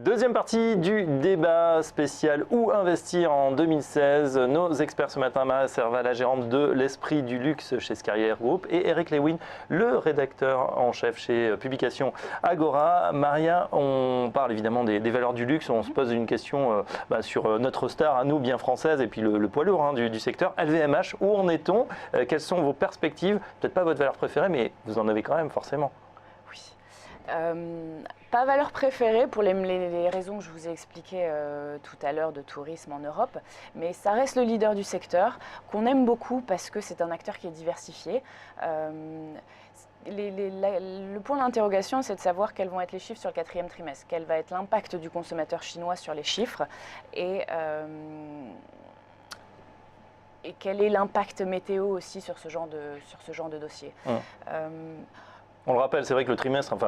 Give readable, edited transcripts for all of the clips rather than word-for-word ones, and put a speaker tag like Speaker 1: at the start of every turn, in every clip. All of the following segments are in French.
Speaker 1: Deuxième partie du débat spécial Où investir en 2016. Nos experts ce matin, Maria Serva, la gérante de l'Esprit du Luxe chez Scarrier Group, et Eric Lewin, le rédacteur en chef chez Publication Agora. Maria, on parle évidemment des valeurs du luxe, on se pose une question sur notre star à nous, bien française, et puis le poids lourd du secteur. LVMH, où en est-on? Quelles sont vos perspectives? Peut-être pas votre valeur préférée, mais vous en avez quand même forcément.
Speaker 2: Oui. Pas valeur préférée pour les raisons que je vous ai expliquées tout à l'heure de tourisme en Europe, mais ça reste le leader du secteur, qu'on aime beaucoup parce que c'est un acteur qui est diversifié. Le point d'interrogation, c'est de savoir quels vont être les chiffres sur le quatrième trimestre, quel va être l'impact du consommateur chinois sur les chiffres et quel est l'impact météo aussi sur ce genre de dossier.
Speaker 1: On le rappelle, c'est vrai que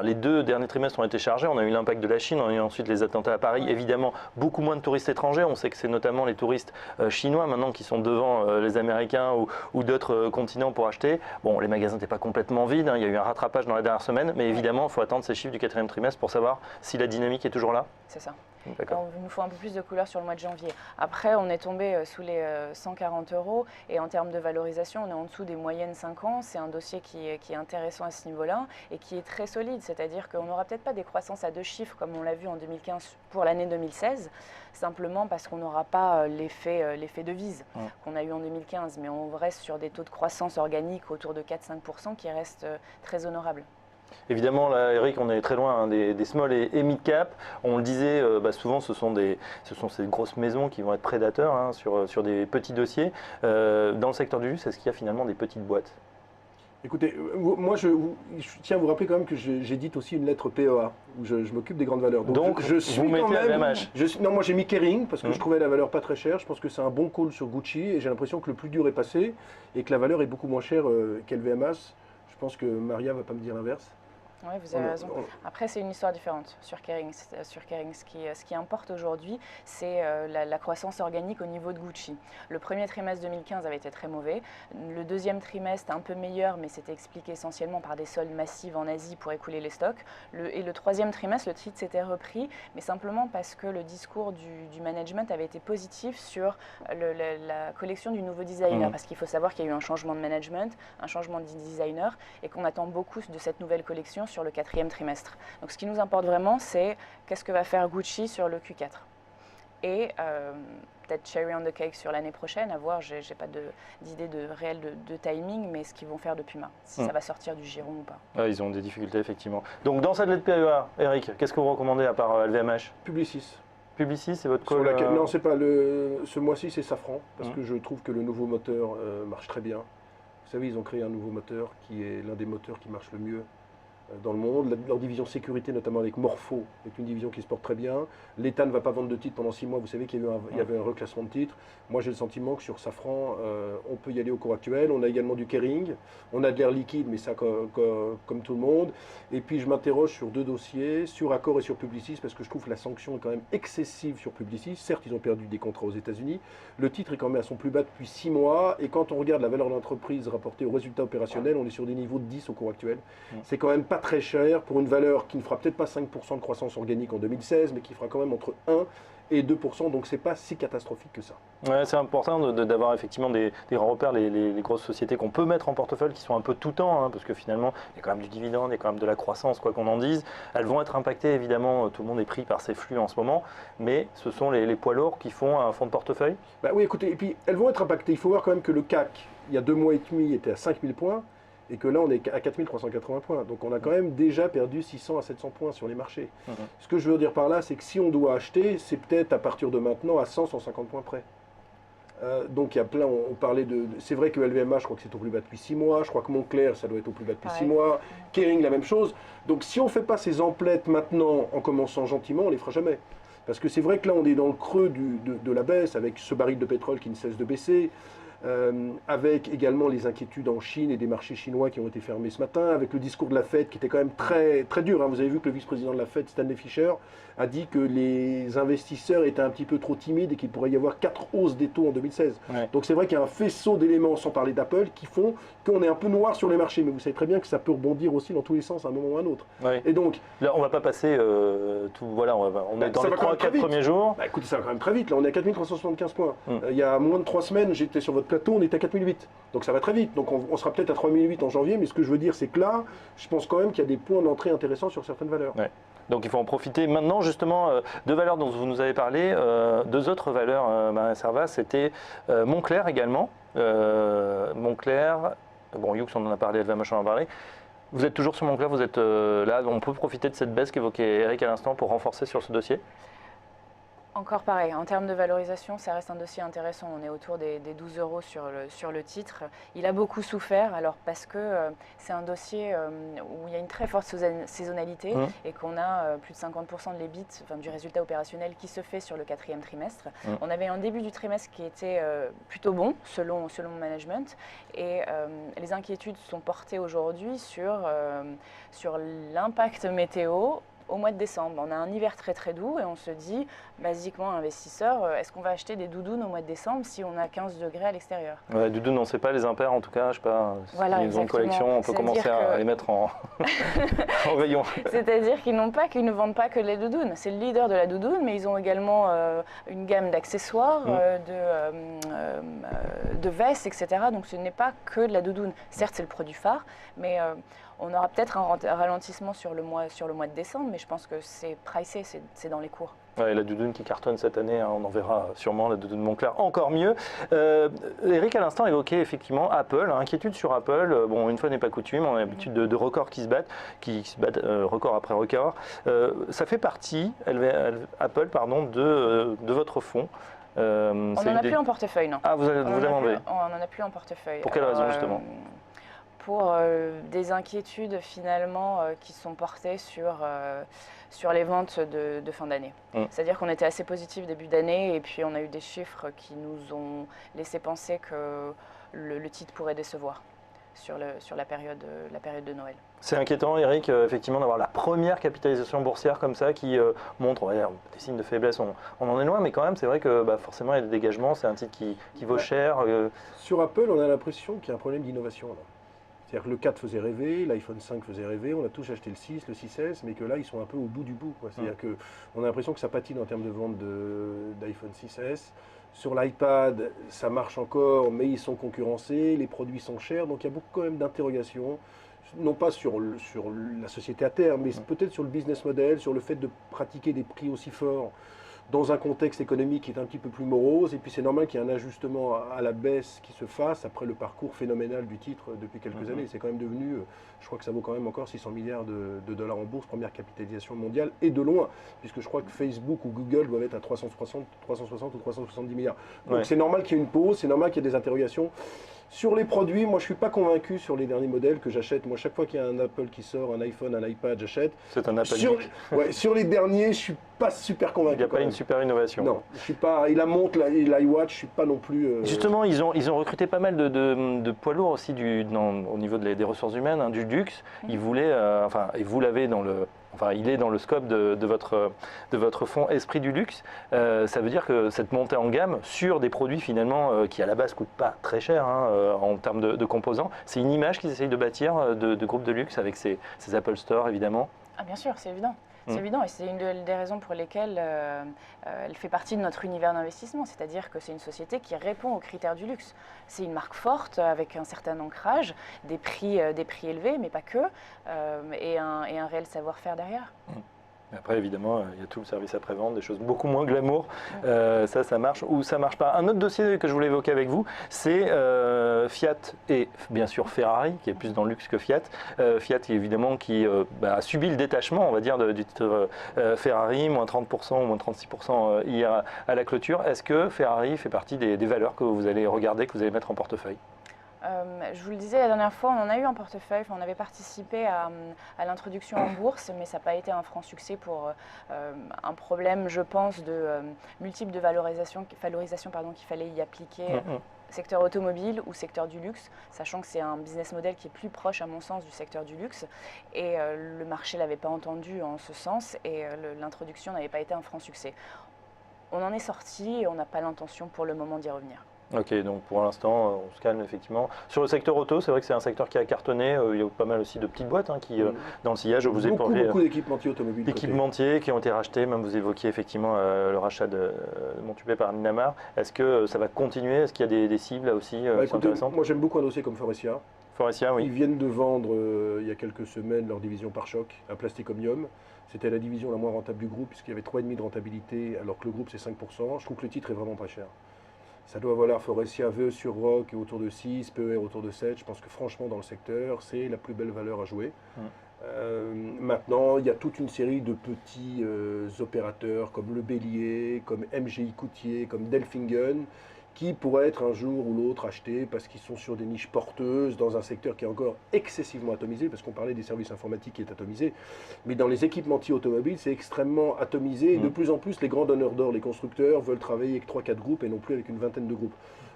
Speaker 1: les deux derniers trimestres ont été chargés. On a eu l'impact de la Chine, on a eu ensuite les attentats à Paris. Évidemment, beaucoup moins de touristes étrangers. On sait que c'est notamment les touristes chinois maintenant qui sont devant les Américains ou d'autres continents pour acheter. Bon, les magasins n'étaient pas complètement vides. Il y a eu un rattrapage dans la dernière semaine. Mais évidemment, il faut attendre ces chiffres du quatrième trimestre pour savoir si la dynamique est toujours là.
Speaker 2: C'est ça. Il nous faut un peu plus de couleur sur le mois de janvier. Après, on est tombé sous les 140 € et en termes de valorisation, on est en dessous des moyennes 5 ans. C'est un dossier qui est intéressant à ce niveau-là et qui est très solide. C'est-à-dire qu'on n'aura peut-être pas des croissances à 2 chiffres comme on l'a vu en 2015 pour l'année 2016, simplement parce qu'on n'aura pas l'effet devise qu'on a eu en 2015. Mais on reste sur des taux de croissance organique autour de 4-5% qui restent très honorables.
Speaker 1: Évidemment, là, Eric, on est très loin des small et mid cap. On le disait, souvent, ce sont ces grosses maisons qui vont être prédateurs sur des petits dossiers. Dans le secteur du luxe, est-ce qu'il y a finalement des petites boîtes?
Speaker 3: Écoutez, moi je tiens à vous rappeler quand même que j'édite aussi une lettre PEA, où je m'occupe des grandes valeurs.
Speaker 1: Donc je suis vous mettez LVMH.
Speaker 3: Non, moi j'ai mis Kering parce que je trouvais la valeur pas très chère. Je pense que c'est un bon call sur Gucci et j'ai l'impression que le plus dur est passé et que la valeur est beaucoup moins chère qu'LVMH. Je pense que Maria va pas me dire l'inverse.
Speaker 2: Oui, vous avez raison. Après, c'est une histoire différente sur Kering. Ce qui importe aujourd'hui, c'est la croissance organique au niveau de Gucci. Le premier trimestre 2015 avait été très mauvais. Le deuxième trimestre, un peu meilleur, mais c'était expliqué essentiellement par des soldes massives en Asie pour écouler les stocks. Et le troisième trimestre, le titre s'était repris, mais simplement parce que le discours du management avait été positif sur la collection du nouveau designer. Parce qu'il faut savoir qu'il y a eu un changement de management, un changement de designer, et qu'on attend beaucoup de cette nouvelle collection sur le quatrième trimestre. Donc ce qui nous importe vraiment, c'est qu'est-ce que va faire Gucci sur le Q4. Et peut-être cherry on the cake sur l'année prochaine, à voir, j'ai pas d'idée réelle de timing, mais ce qu'ils vont faire depuis mars, si ça va sortir du giron ou pas.
Speaker 1: Ils ont des difficultés, effectivement. Donc dans cette lettre PEA, Eric, qu'est-ce que vous recommandez à part LVMH?
Speaker 3: Publicis.
Speaker 1: Publicis, c'est votre call
Speaker 3: Non, c'est pas ce mois-ci, c'est Safran, parce que je trouve que le nouveau moteur marche très bien. Vous savez, ils ont créé un nouveau moteur qui est l'un des moteurs qui marche le mieux dans le monde. Leur division sécurité, notamment avec Morpho, est une division qui se porte très bien. L'État ne va pas vendre de titres pendant 6 mois. Vous savez qu'il y avait un reclassement de titres. Moi, j'ai le sentiment que sur Safran, on peut y aller au cours actuel. On a également du Kering. On a de l'air liquide, mais ça comme tout le monde. Et puis, je m'interroge sur 2 dossiers, sur Accor et sur Publicis, parce que je trouve que la sanction est quand même excessive sur Publicis. Certes, ils ont perdu des contrats aux États-Unis. Le titre est quand même à son plus bas depuis 6 mois. Et quand on regarde la valeur de l'entreprise rapportée aux résultats opérationnels, on est sur des niveaux de 10 au cours actuel. C'est quand même pas très cher pour une valeur qui ne fera peut-être pas 5% de croissance organique en 2016, mais qui fera quand même entre 1 et 2%, donc c'est pas si catastrophique que ça.
Speaker 1: Ouais, c'est important d'avoir effectivement des grands repères, les grosses sociétés qu'on peut mettre en portefeuille, qui sont un peu tout temps, parce que finalement, il y a quand même du dividende, il y a quand même de la croissance, quoi qu'on en dise. Elles vont être impactées, évidemment, tout le monde est pris par ces flux en ce moment, mais ce sont les poids lourds qui font un fonds de portefeuille.
Speaker 3: Oui, écoutez, et puis elles vont être impactées. Il faut voir quand même que le CAC, il y a 2 mois et demi, était à 5000 points, et que là, on est à 4380 points. Donc on a quand même déjà perdu 600 à 700 points sur les marchés. Ce que je veux dire par là, c'est que si on doit acheter, c'est peut-être à partir de maintenant à 100-150 points près. Donc il y a plein, on parlait de... C'est vrai que LVMH, je crois que c'est au plus bas depuis 6 mois. Je crois que Moncler, ça doit être au plus bas depuis 6 mois. Kering, la même chose. Donc si on ne fait pas ces emplettes maintenant, en commençant gentiment, on ne les fera jamais. Parce que c'est vrai que là, on est dans le creux de la baisse, avec ce baril de pétrole qui ne cesse de baisser. avec également les inquiétudes en Chine et des marchés chinois qui ont été fermés ce matin, avec le discours de la Fed qui était quand même très, très dur. Vous avez vu que le vice-président de la Fed, Stanley Fischer, a dit que les investisseurs étaient un petit peu trop timides et qu'il pourrait y avoir 4 hausses des taux en 2016.
Speaker 1: Ouais.
Speaker 3: Donc c'est vrai qu'il y a un faisceau d'éléments, sans parler d'Apple, qui font qu'on est un peu noir sur les marchés. Mais vous savez très bien que ça peut rebondir aussi dans tous les sens à un moment ou à un autre.
Speaker 1: Ouais.
Speaker 3: Et donc,
Speaker 1: là, on ne va pas passer tout. Voilà, on est dans
Speaker 3: ça
Speaker 1: les
Speaker 3: va quand même
Speaker 1: 3-4
Speaker 3: très vite.
Speaker 1: premiers jours.
Speaker 3: Écoutez, ça va quand même très vite. Là, on est à 4375 points. Il y a moins de 3 semaines, j'étais sur votre plateau, on était à 4008. Donc ça va très vite. Donc on sera peut-être à 3008 en janvier. Mais ce que je veux dire, c'est que là, je pense quand même qu'il y a des points d'entrée intéressants sur certaines valeurs.
Speaker 1: Ouais. Donc il faut en profiter. Maintenant, justement, deux valeurs dont vous nous avez parlé, deux autres valeurs, Maria Serva, c'était Moncler également. Moncler, bon, Hughes, on en a parlé, elle va machin en parler. Vous êtes toujours sur Moncler, vous êtes là, on peut profiter de cette baisse qu'évoquait Eric à l'instant pour renforcer sur ce dossier?
Speaker 2: Encore pareil, en termes de valorisation, ça reste un dossier intéressant. On est autour des 12 € sur le titre. Il a beaucoup souffert, alors parce que c'est un dossier où il y a une très forte saisonnalité et qu'on a plus de 50% de l'EBIT, enfin, du résultat opérationnel qui se fait sur le 4e trimestre. On avait un début du trimestre qui était plutôt bon, selon le management, et les inquiétudes sont portées aujourd'hui sur l'impact météo au mois de décembre. On a un hiver très très doux et on se dit, basiquement, investisseur, est-ce qu'on va acheter des doudounes au mois de décembre si on a 15 degrés à l'extérieur?
Speaker 1: Ouais, doudounes, on ne sait pas, les impairs en tout cas, je sais pas,
Speaker 2: voilà,
Speaker 1: ils ont une collection, on peut commencer à les mettre en, en rayon.
Speaker 2: C'est-à-dire qu'ils ne vendent pas que les doudounes. C'est le leader de la doudoune, mais ils ont également une gamme d'accessoires, de vestes, etc. Donc ce n'est pas que de la doudoune. Certes, c'est le produit phare, mais on aura peut-être un ralentissement sur le mois de décembre, mais je pense que c'est pricé, c'est dans les cours.
Speaker 1: Ouais, la doudoune qui cartonne cette année, hein, on en verra sûrement, la doudoune Moncler encore mieux. Eric à l'instant évoquait effectivement Apple, inquiétude sur Apple. Bon, une fois n'est pas coutume, on a l'habitude de records qui se battent record après record. Ça fait partie, Apple, pardon, de votre fonds.
Speaker 2: On n'en a plus en portefeuille, non.
Speaker 1: Ah, vous l'avez enlevé.
Speaker 2: On n'en a plus en portefeuille.
Speaker 1: Pour quelle raison justement?
Speaker 2: Pour des inquiétudes finalement qui sont portées sur les ventes de fin d'année. C'est-à-dire qu'on était assez positif début d'année et puis on a eu des chiffres qui nous ont laissé penser que le titre pourrait décevoir sur la période de Noël.
Speaker 1: C'est inquiétant, Eric, effectivement, d'avoir la première capitalisation boursière comme ça qui montre, on va dire, des signes de faiblesse. On en est loin, mais quand même, c'est vrai que forcément, il y a des dégagements. C'est un titre qui vaut cher.
Speaker 3: Sur Apple, on a l'impression qu'il y a un problème d'innovation. C'est-à-dire que le 4 faisait rêver, l'iPhone 5 faisait rêver, on a tous acheté le 6, le 6S, mais que là, ils sont un peu au bout du bout. C'est-à-dire qu'on a l'impression que ça patine en termes de vente d'iPhone 6S. Sur l'iPad, ça marche encore, mais ils sont concurrencés, les produits sont chers, donc il y a beaucoup quand même d'interrogations, non pas sur la société à terme, mais peut-être sur le business model, sur le fait de pratiquer des prix aussi forts dans un contexte économique qui est un petit peu plus morose, et puis c'est normal qu'il y ait un ajustement à la baisse qui se fasse après le parcours phénoménal du titre depuis quelques années. C'est quand même devenu, je crois que ça vaut quand même encore 600 milliards de dollars en bourse, première capitalisation mondiale, et de loin, puisque je crois que Facebook ou Google doivent être à 360 ou 370 milliards. Donc c'est normal qu'il y ait une pause, c'est normal qu'il y ait des interrogations. Sur les produits, moi je ne suis pas convaincu sur les derniers modèles que j'achète. Moi, chaque fois qu'il y a un Apple qui sort, un iPhone, un iPad, j'achète.
Speaker 1: C'est un Apple.
Speaker 3: Sur les derniers, je ne suis pas super convaincu.
Speaker 1: Il n'y a pas une super innovation.
Speaker 3: Non, je suis pas. Il a montre, l'iWatch, je ne suis pas non plus.
Speaker 1: Justement, ils ont recruté pas mal de poids lourds aussi au niveau des ressources humaines, du luxe. Ils voulaient, et vous l'avez dans le. Enfin, il est dans le scope de votre fonds Esprit du Luxe. Ça veut dire que cette montée en gamme sur des produits finalement qui à la base ne coûtent pas très cher en termes de composants, c'est une image qu'ils essayent de bâtir de groupe de luxe avec ces Apple Store évidemment.
Speaker 2: Ah bien sûr, c'est évident. C'est évident et c'est une des raisons pour lesquelles elle fait partie de notre univers d'investissement, c'est-à-dire que c'est une société qui répond aux critères du luxe. C'est une marque forte avec un certain ancrage, des prix élevés, mais pas que, et un réel savoir-faire derrière.
Speaker 1: Après, évidemment, il y a tout le service après-vente, des choses beaucoup moins glamour. Ça marche ou ça marche pas. Un autre dossier que je voulais évoquer avec vous, c'est Fiat et bien sûr Ferrari, qui est plus dans le luxe que Fiat. Fiat, évidemment, qui a subi le détachement, on va dire, du titre Ferrari, moins 30% ou moins 36% hier à la clôture. Est-ce que Ferrari fait partie des valeurs que vous allez regarder, que vous allez mettre en portefeuille ?
Speaker 2: Je vous le disais la dernière fois, on en a eu un portefeuille, on avait participé à l'introduction en bourse, mais ça n'a pas été un franc succès pour un problème, je pense, de multiples de valorisation qu'il fallait y appliquer secteur automobile ou secteur du luxe, sachant que c'est un business model qui est plus proche à mon sens du secteur du luxe et le marché ne l'avait pas entendu en ce sens et l'introduction n'avait pas été un franc succès. On en est sorti et on n'a pas l'intention pour le moment d'y revenir.
Speaker 1: Ok, donc pour l'instant, on se calme effectivement. Sur le secteur auto, c'est vrai que c'est un secteur qui a cartonné. Il y a pas mal aussi de petites boîtes qui, dans le sillage, vous évoquez
Speaker 3: beaucoup d'équipementiers automobiles.
Speaker 1: Équipementiers qui ont été rachetés, même vous évoquiez effectivement le rachat de Montupet par Linamar. Est-ce que ça va continuer? Est-ce qu'il y a des cibles là aussi
Speaker 3: Écoutez,
Speaker 1: intéressantes?
Speaker 3: moi j'aime beaucoup un dossier comme Faurecia.
Speaker 1: Faurecia, oui.
Speaker 3: Ils viennent de vendre il y a quelques semaines leur division Pare-Choc à Plastic Omnium. C'était la division la moins rentable du groupe puisqu'il y avait 3,5% de rentabilité alors que le groupe c'est 5%. Je trouve que le titre est vraiment pas cher. Ça doit valoir Faurecia VE sur ROC autour de 6, PER autour de 7. Je pense que franchement dans le secteur, c'est la plus belle valeur à jouer. Maintenant, il y a toute une série de petits opérateurs comme Le Bélier, comme MGI Coutier, comme Delfingen, qui pourraient être un jour ou l'autre achetés parce qu'ils sont sur des niches porteuses dans un secteur qui est encore excessivement atomisé, parce qu'on parlait des services informatiques qui est atomisé, mais dans les équipementiers automobiles, c'est extrêmement atomisé, et de plus en plus, les grands donneurs d'or, les constructeurs, veulent travailler avec 3-4 groupes et non plus avec une vingtaine de groupes.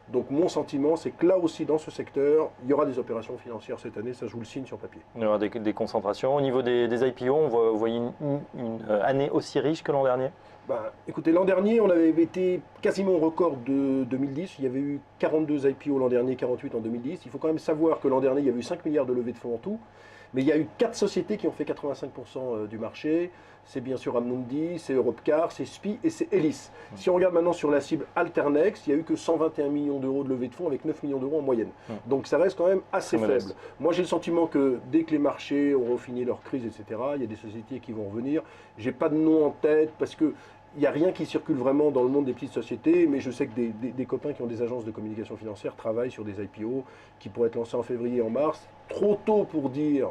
Speaker 3: Donc mon sentiment, c'est que là aussi, dans ce secteur, il y aura des opérations financières cette année, ça je vous le signe sur papier.
Speaker 1: Il y aura des concentrations. Au niveau des IPO, vous voyez une année aussi riche que l'an dernier?
Speaker 3: Écoutez, l'an dernier, on avait été quasiment au record de 2010. Il y avait eu 42 IPO l'an dernier, 48 en 2010. Il faut quand même savoir que l'an dernier, il y avait eu 5 milliards de levées de fonds en tout. Mais il y a eu 4 sociétés qui ont fait 85% du marché. C'est bien sûr Amundi, c'est Europcar, c'est SPI et c'est Elis. Si on regarde maintenant sur la cible Alternex, il n'y a eu que 121 millions d'euros de levée de fonds avec 9 millions d'euros en moyenne. Donc ça reste quand même assez faible. Moi j'ai le sentiment que dès que les marchés auront fini leur crise, etc., il y a des sociétés qui vont revenir. J'ai pas de nom en tête parce que il n'y a rien qui circule vraiment dans le monde des petites sociétés, mais je sais que des copains qui ont des agences de communication financière travaillent sur des IPO qui pourraient être lancés en février et en mars. Trop tôt pour dire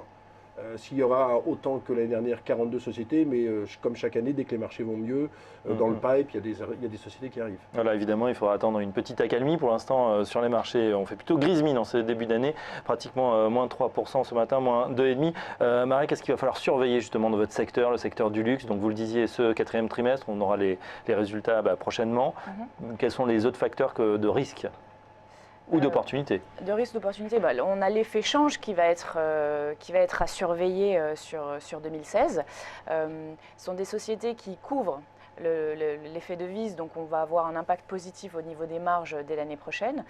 Speaker 3: s'il y aura autant que l'année dernière 42 sociétés, mais comme chaque année, dès que les marchés vont mieux, dans le pipe, il y a des sociétés qui arrivent.
Speaker 1: Voilà, évidemment, il faudra attendre une petite accalmie. Pour l'instant, sur les marchés, on fait plutôt grise mine en ce début d'année, pratiquement moins 3% ce matin, moins 2,5%. Marie, qu'est-ce qu'il va falloir surveiller justement dans votre secteur, le secteur du luxe? Donc vous le disiez, ce 4e trimestre, on aura les résultats prochainement. Quels sont les autres facteurs de risque ou d'opportunité?
Speaker 2: De risque, d'opportunité, on a l'effet change qui va être à surveiller sur 2016. Ce sont des sociétés qui couvrent l'effet devise, donc on va avoir un impact positif au niveau des marges dès l'année prochaine.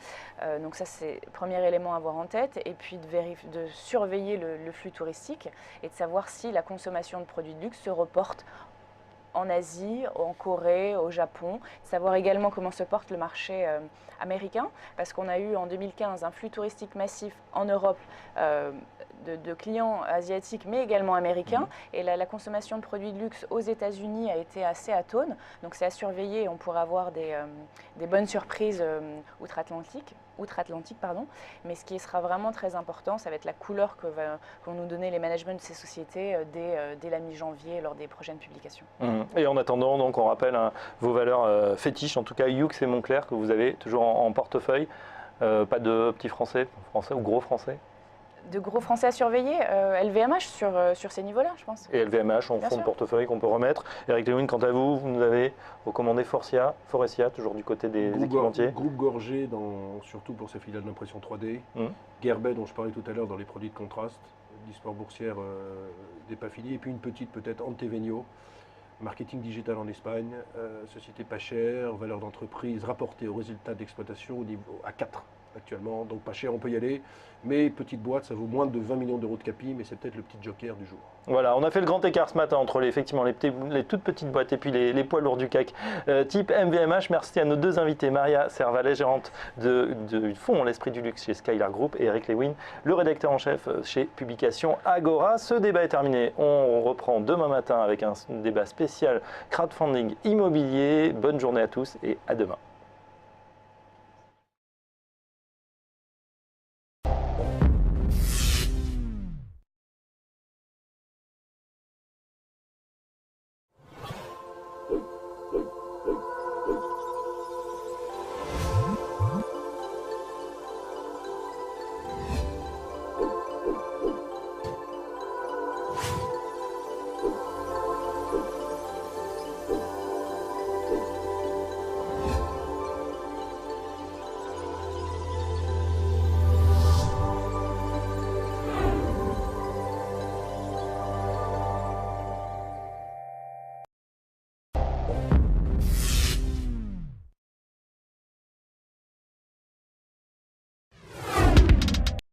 Speaker 2: Donc ça, c'est le premier élément à avoir en tête. Et puis de surveiller le flux touristique et de savoir si la consommation de produits de luxe se reporte en Asie, en Corée, au Japon, savoir également comment se porte le marché américain, parce qu'on a eu en 2015 un flux touristique massif en Europe de clients asiatiques, mais également américains, et la consommation de produits de luxe aux États-Unis a été assez atone, donc c'est à surveiller, et on pourrait avoir des bonnes surprises outre-Atlantique, mais ce qui sera vraiment très important, ça va être la couleur que vont nous donner les managements de ces sociétés dès la mi-janvier lors des prochaines publications.
Speaker 1: Et en attendant, donc, on rappelle vos valeurs fétiches, en tout cas Youx et Moncler, que vous avez toujours en portefeuille. Pas de petits français ou gros français?
Speaker 2: De gros français à surveiller, LVMH sur ces niveaux-là, je pense.
Speaker 1: Et LVMH en fond de portefeuille qu'on peut remettre. Eric Lewin, quant à vous, vous nous avez recommandé Faurecia, toujours du côté des équipementiers.
Speaker 3: Groupe Gorgé, surtout pour ses filiales d'impression 3D. Gerbet, dont je parlais tout à l'heure, dans les produits de contraste. L'histoire boursière des pas finie. Et puis une petite, peut-être, Antevenio. Marketing digital en Espagne, société pas chère, valeur d'entreprise rapportée au résultat d'exploitation à 4 actuellement, donc pas cher, on peut y aller, mais petite boîte, ça vaut moins de 20 millions d'euros de capi, mais c'est peut-être le petit joker du jour.
Speaker 1: Voilà, on a fait le grand écart ce matin entre effectivement les toutes petites boîtes et puis les poids lourds du CAC type MVMH. Merci à nos deux invités, Maria Servalet, gérante du fonds L'Esprit du Luxe chez Skylar Group, et Eric Lewin, le rédacteur en chef chez Publications Agora. Ce débat est terminé, on reprend demain matin avec un débat spécial crowdfunding immobilier. Bonne journée à tous et à demain.